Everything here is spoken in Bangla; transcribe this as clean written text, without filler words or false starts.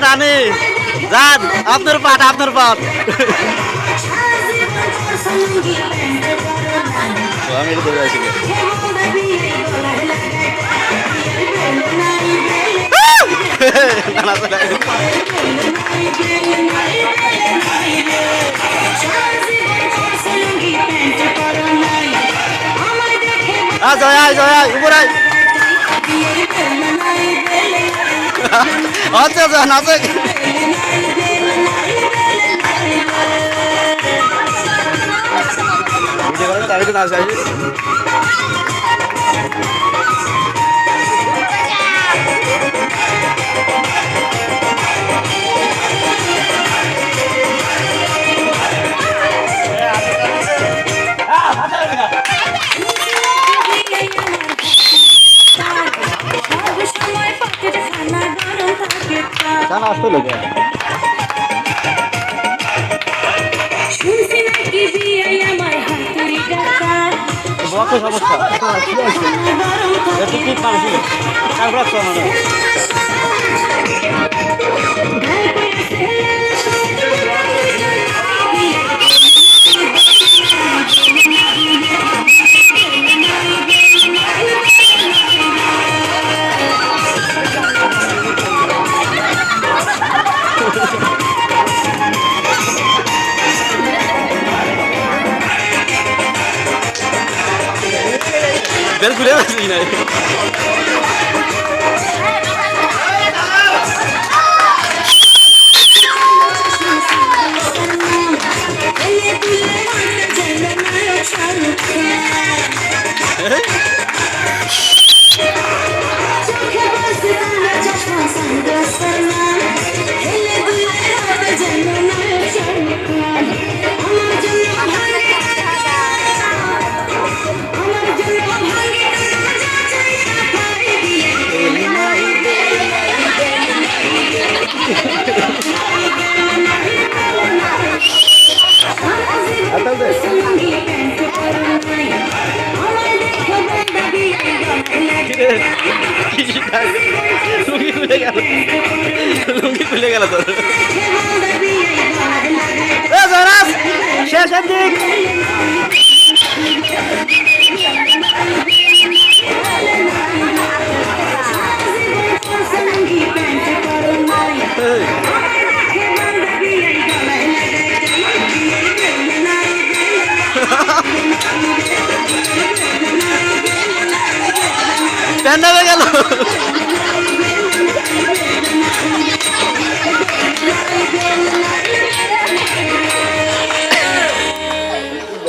রানী যান আপনার পাট আমি এটা ধরে আসি জয় উপরে আচ্ছা আচ্ছা নাচে তাই তো নাচ আসি জানা আসতে লোকে বড় সমস্যা ঠিক পারছি তারপর বের ঘুরে আসি না লুঙ্গি খুলে গেল তোর শেষের দিক প্যান্ডা হয়ে গেল